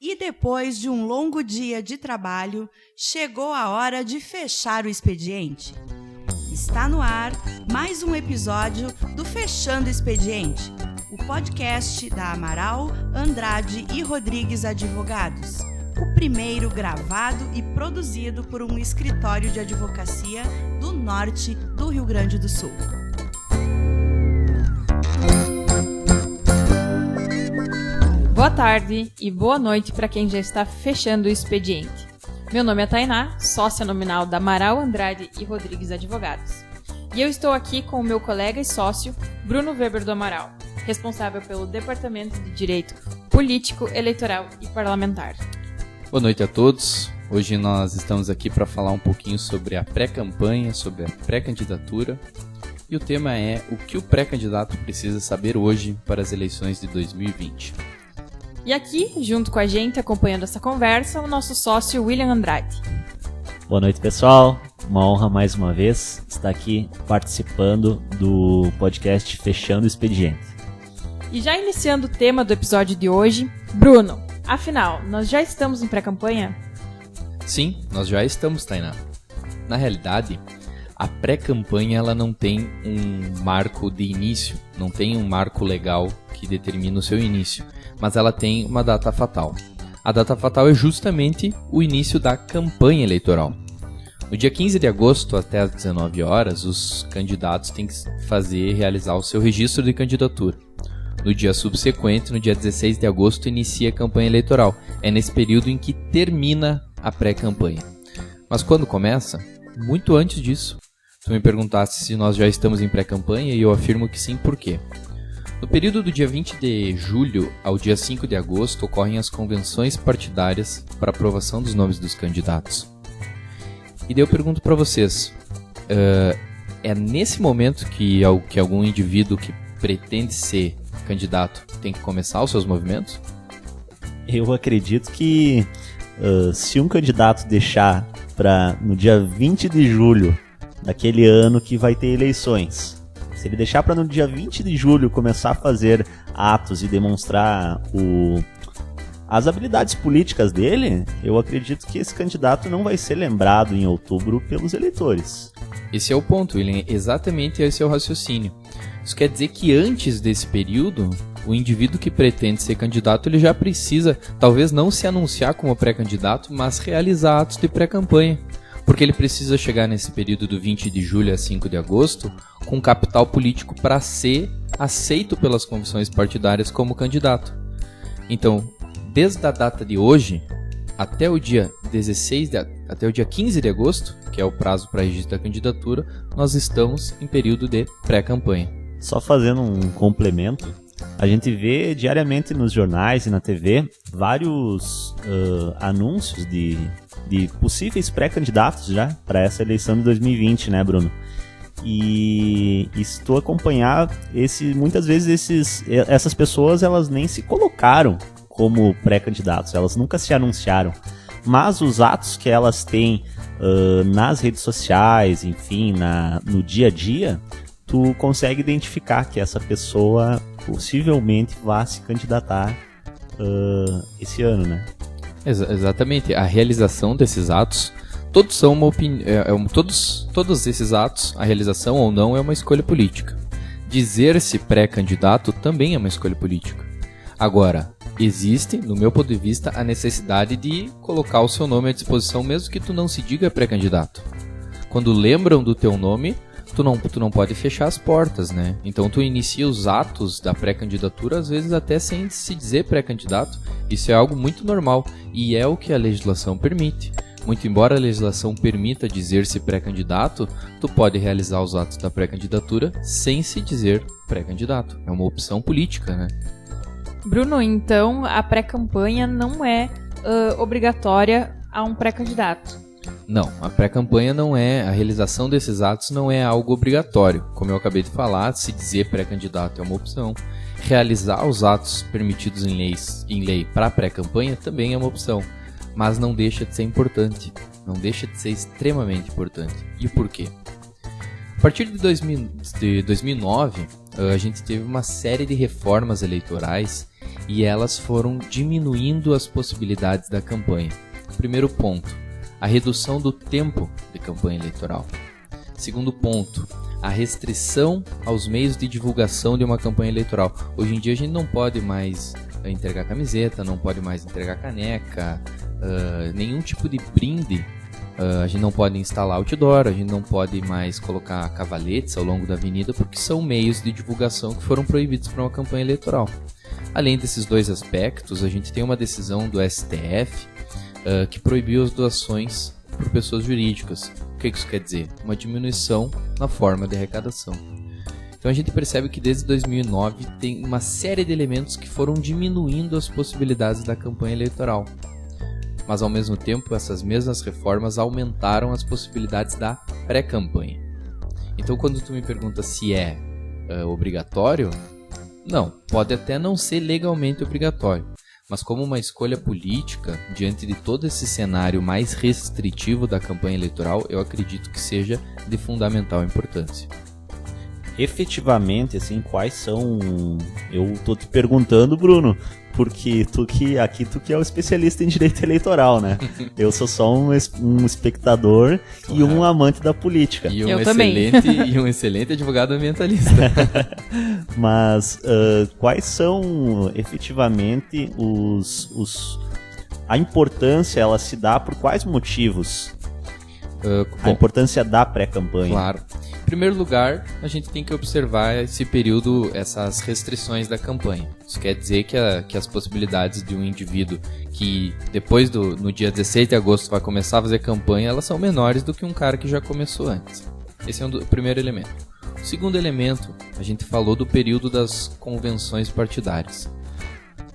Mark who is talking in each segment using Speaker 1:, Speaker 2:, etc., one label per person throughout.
Speaker 1: E depois de um longo dia de trabalho, chegou a hora de fechar o expediente. Está no ar mais um episódio do Fechando o Expediente, o podcast da Amaral, Andrade e Rodrigues Advogados, o primeiro gravado e produzido por um escritório de advocacia do norte do Rio Grande do Sul.
Speaker 2: Boa tarde e boa noite para quem já está fechando o expediente. Meu nome é Tainá, sócia nominal da Amaral, Andrade e Rodrigues Advogados. E eu estou aqui com o meu colega e sócio, Bruno Weber do Amaral, responsável pelo Departamento de Direito Político, Eleitoral e Parlamentar.
Speaker 3: Boa noite a todos. Hoje nós estamos aqui para falar um pouquinho sobre a pré-campanha, sobre a pré-candidatura. E o tema é o que o pré-candidato precisa saber hoje para as eleições de 2020.
Speaker 2: E aqui, junto com a gente, acompanhando essa conversa, o nosso sócio William Andrade.
Speaker 4: Boa noite, pessoal. Uma honra mais uma vez estar aqui participando do podcast Fechando o Expediente.
Speaker 2: E já iniciando o tema do episódio de hoje, Bruno, afinal, nós já estamos em pré-campanha?
Speaker 3: Sim, nós já estamos, Tainá. Na realidade, a pré-campanha ela não tem um marco de início, não tem um marco legal que determina o seu início, mas ela tem uma data fatal. A data fatal é justamente o início da campanha eleitoral. No dia 15 de agosto, até às 19 horas, os candidatos têm que realizar o seu registro de candidatura. No dia subsequente, no dia 16 de agosto, inicia a campanha eleitoral. É nesse período em que termina a pré-campanha. Mas quando começa? Muito antes disso. Tu me perguntasse se nós já estamos em pré-campanha e eu afirmo que sim, por quê? No período do dia 20 de julho ao dia 5 de agosto ocorrem as convenções partidárias para aprovação dos nomes dos candidatos. E daí eu pergunto para vocês, é nesse momento que algum indivíduo que pretende ser candidato tem que começar os seus movimentos?
Speaker 4: Eu acredito que se um candidato deixar para no dia 20 de julho daquele ano que vai ter eleições, se ele deixar para no dia 20 de julho começar a fazer atos e demonstrar as habilidades políticas dele, eu acredito que esse candidato não vai ser lembrado em outubro pelos eleitores.
Speaker 3: Esse é o ponto, William. Exatamente esse é o raciocínio. Isso quer dizer que antes desse período, o indivíduo que pretende ser candidato, ele já precisa, talvez não se anunciar como pré-candidato, mas realizar atos de pré-campanha. Porque ele precisa chegar nesse período do 20 de julho a 5 de agosto com capital político para ser aceito pelas comissões partidárias como candidato. Então, desde a data de hoje até o dia 15 de agosto, que é o prazo para registro da candidatura, nós estamos em período de pré-campanha.
Speaker 4: Só fazendo um complemento, a gente vê diariamente nos jornais e na TV vários anúncios de possíveis pré-candidatos já para essa eleição de 2020, né, Bruno? E se tu acompanhar, muitas vezes essas pessoas elas nem se colocaram como pré-candidatos, elas nunca se anunciaram. Mas os atos que elas têm nas redes sociais, enfim, no dia a dia, tu consegue identificar que essa pessoa possivelmente vai se candidatar esse ano, né?
Speaker 3: Exatamente. A realização desses atos, todos são uma opinião. Todos esses atos, a realização ou não, é uma escolha política. Dizer-se pré-candidato também é uma escolha política. Agora, existe, no meu ponto de vista, a necessidade de colocar o seu nome à disposição, mesmo que tu não se diga pré-candidato. Quando lembram do teu nome, tu não pode fechar as portas, né? Então tu inicia os atos da pré-candidatura, às vezes até sem se dizer pré-candidato. Isso é algo muito normal e é o que a legislação permite. Muito embora a legislação permita dizer-se pré-candidato, tu pode realizar os atos da pré-candidatura sem se dizer pré-candidato. É uma opção política, né?
Speaker 2: Bruno, então a pré-campanha não é obrigatória a um pré-candidato?
Speaker 3: Não, a pré-campanha não é, a realização desses atos não é algo obrigatório. Como eu acabei de falar, se dizer pré-candidato é uma opção. Realizar os atos permitidos em lei para pré-campanha também é uma opção. Mas não deixa de ser importante, não deixa de ser extremamente importante. E o porquê? A partir de 2009, a gente teve uma série de reformas eleitorais e elas foram diminuindo as possibilidades da campanha. Primeiro ponto, a redução do tempo de campanha eleitoral. Segundo ponto, a restrição aos meios de divulgação de uma campanha eleitoral. Hoje em dia a gente não pode mais entregar camiseta, não pode mais entregar caneca, nenhum tipo de brinde. A gente não pode instalar outdoor, a gente não pode mais colocar cavaletes ao longo da avenida, porque são meios de divulgação que foram proibidos para uma campanha eleitoral. Além desses dois aspectos, a gente tem uma decisão do STF que proibiu as doações por pessoas jurídicas. O que isso quer dizer? Uma diminuição na forma de arrecadação. Então a gente percebe que desde 2009 tem uma série de elementos que foram diminuindo as possibilidades da campanha eleitoral. Mas ao mesmo tempo essas mesmas reformas aumentaram as possibilidades da pré-campanha. Então quando tu me pergunta se é obrigatório, não, pode até não ser legalmente obrigatório. Mas como uma escolha política, diante de todo esse cenário mais restritivo da campanha eleitoral, eu acredito que seja de fundamental importância.
Speaker 4: Efetivamente, assim, quais são... Eu tô te perguntando, Bruno, porque tu que é o especialista em direito eleitoral, né? Eu sou só um espectador e um amante da política.
Speaker 3: E um excelente advogado ambientalista.
Speaker 4: Mas quais são efetivamente a importância, ela se dá por quais motivos? A importância da pré-campanha.
Speaker 3: Claro. Em primeiro lugar, a gente tem que observar esse período, essas restrições da campanha. Isso quer dizer que as possibilidades de um indivíduo que depois no dia 16 de agosto vai começar a fazer campanha, elas são menores do que um cara que já começou antes. Esse é o primeiro elemento. O segundo elemento, a gente falou do período das convenções partidárias.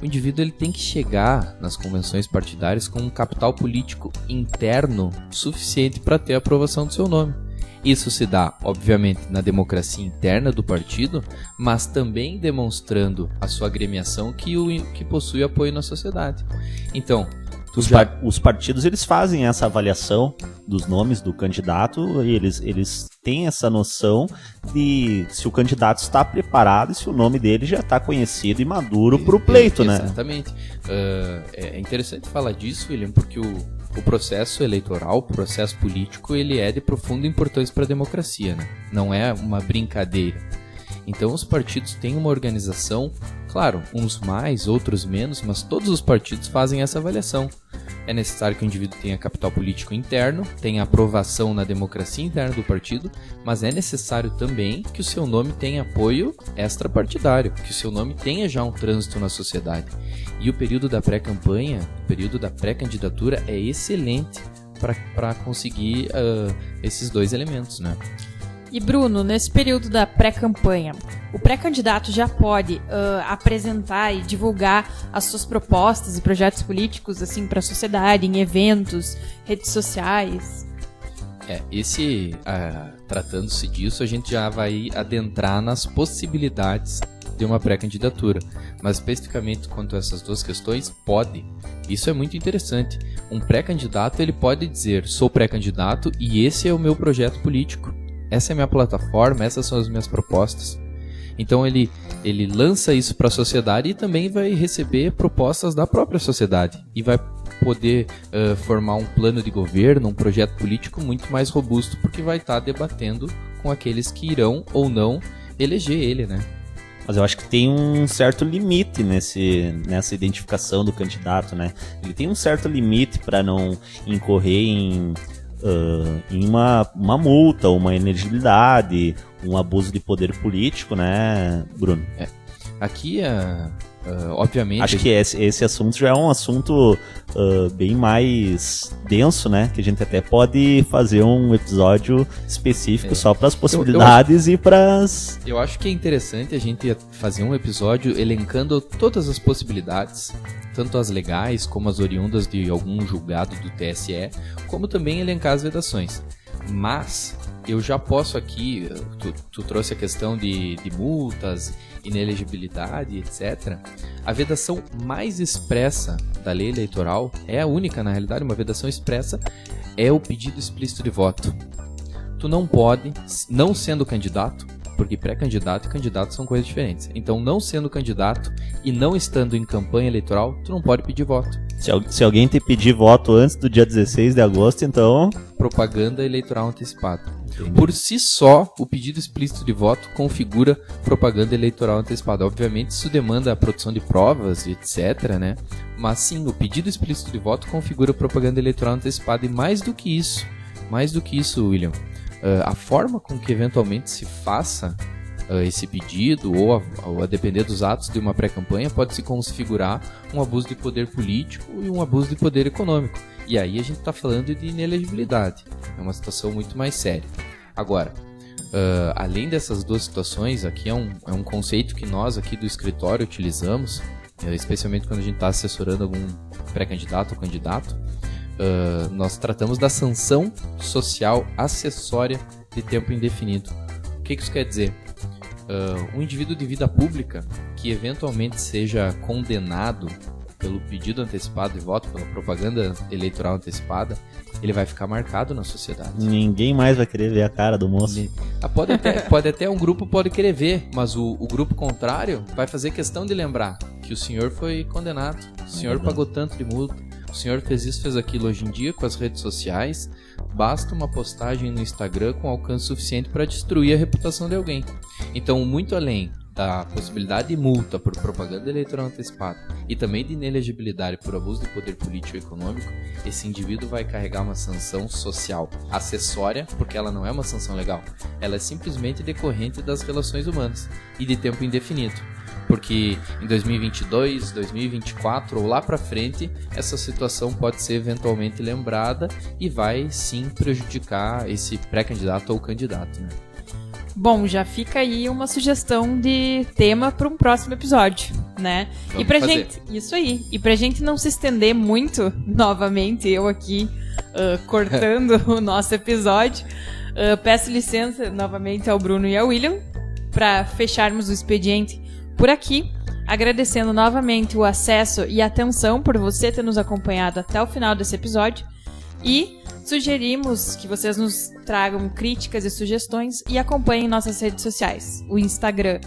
Speaker 3: O indivíduo ele tem que chegar nas convenções partidárias com um capital político interno suficiente para ter a aprovação do seu nome. Isso se dá, obviamente, na democracia interna do partido, mas também demonstrando a sua agremiação que possui apoio na sociedade. Então,
Speaker 4: os partidos eles fazem essa avaliação dos nomes do candidato e eles têm essa noção de se o candidato está preparado e se o nome dele já está conhecido e maduro para o pleito, né?
Speaker 3: Exatamente. É interessante falar disso, William, porque o processo eleitoral, o processo político, ele é de profunda importância para a democracia, né? Não é uma brincadeira. Então os partidos têm uma organização, claro, uns mais, outros menos, mas todos os partidos fazem essa avaliação. É necessário que o indivíduo tenha capital político interno, tenha aprovação na democracia interna do partido, mas é necessário também que o seu nome tenha apoio extrapartidário, que o seu nome tenha já um trânsito na sociedade. E o período da pré-campanha, o período da pré-candidatura é excelente para conseguir esses dois elementos, né?
Speaker 2: E Bruno, nesse período da pré-campanha, o pré-candidato já pode apresentar e divulgar as suas propostas e projetos políticos assim para a sociedade, em eventos, redes sociais?
Speaker 3: Tratando-se disso, a gente já vai adentrar nas possibilidades de uma pré-candidatura. Mas especificamente quanto a essas duas questões, pode. Isso é muito interessante. Um pré-candidato ele pode dizer, sou pré-candidato e esse é o meu projeto político. Essa é a minha plataforma, essas são as minhas propostas. Então ele lança isso para a sociedade e também vai receber propostas da própria sociedade. E vai poder formar um plano de governo, um projeto político muito mais robusto, porque vai estar debatendo com aqueles que irão ou não eleger ele, né?
Speaker 4: Mas eu acho que tem um certo limite nessa identificação do candidato, né? Ele tem um certo limite para não incorrer em uma multa, uma inelegibilidade, um abuso de poder político, né, Bruno?
Speaker 3: Aqui, obviamente...
Speaker 4: Acho que esse assunto já é um assunto bem mais denso, né? Que a gente até pode fazer um episódio específico só para as possibilidades e para as...
Speaker 3: Eu acho que é interessante a gente fazer um episódio elencando todas as possibilidades, tanto as legais como as oriundas de algum julgado do TSE, como também elencar as vedações. Mas eu já posso aqui, tu trouxe a questão de multas, inelegibilidade, etc. A vedação mais expressa da lei eleitoral, é a única na realidade, uma vedação expressa, é o pedido explícito de voto. Tu não pode, não sendo candidato, Porque pré-candidato e candidato são coisas diferentes. Então, não sendo candidato e não estando em campanha eleitoral, tu não pode pedir voto.
Speaker 4: Se alguém te pedir voto antes do dia 16 de agosto, então...
Speaker 3: Propaganda eleitoral antecipada. Por si só, o pedido explícito de voto configura propaganda eleitoral antecipada. Obviamente, isso demanda a produção de provas, etc, né? Mas sim, o pedido explícito de voto configura propaganda eleitoral antecipada. E mais do que isso, William, a forma com que eventualmente se faça esse pedido, ou a depender dos atos de uma pré-campanha, pode se configurar um abuso de poder político e um abuso de poder econômico. E aí a gente está falando de inelegibilidade. É uma situação muito mais séria. Agora, além dessas duas situações, aqui é um conceito que nós aqui do escritório utilizamos, especialmente quando a gente está assessorando algum pré-candidato ou candidato, nós tratamos da sanção social acessória de tempo indefinido. O que isso quer dizer? Um indivíduo de vida pública que eventualmente seja condenado pelo pedido antecipado de voto, pela propaganda eleitoral antecipada, ele vai ficar marcado na sociedade.
Speaker 4: Ninguém mais vai querer ver a cara do moço.
Speaker 3: Pode até um grupo pode querer ver, mas o grupo contrário vai fazer questão de lembrar que o senhor foi condenado, o senhor pagou tanto de multa, o senhor fez isso, fez aquilo. Hoje em dia, com as redes sociais, basta uma postagem no Instagram com alcance suficiente para destruir a reputação de alguém. Então, muito além da possibilidade de multa por propaganda eleitoral antecipada e também de inelegibilidade por abuso de poder político e econômico, esse indivíduo vai carregar uma sanção social acessória, porque ela não é uma sanção legal, ela é simplesmente decorrente das relações humanas e de tempo indefinido. Porque em 2022, 2024 ou lá pra frente, essa situação pode ser eventualmente lembrada e vai sim prejudicar esse pré-candidato ou candidato, né?
Speaker 2: Bom, já fica aí uma sugestão de tema para um próximo episódio, né?
Speaker 3: Vamos
Speaker 2: e pra
Speaker 3: fazer.
Speaker 2: gente, isso aí. E pra gente não se estender muito, novamente, eu aqui cortando o nosso episódio, peço licença novamente ao Bruno e ao William para fecharmos o expediente por aqui, agradecendo novamente o acesso e atenção por você ter nos acompanhado até o final desse episódio e sugerimos que vocês nos tragam críticas e sugestões e acompanhem nossas redes sociais. O Instagram,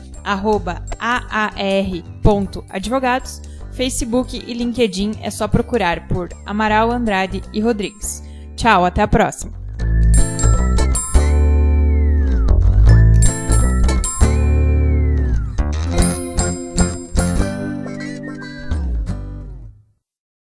Speaker 2: @aar.advogados, Facebook e LinkedIn é só procurar por Amaral, Andrade e Rodrigues. Tchau, até a próxima!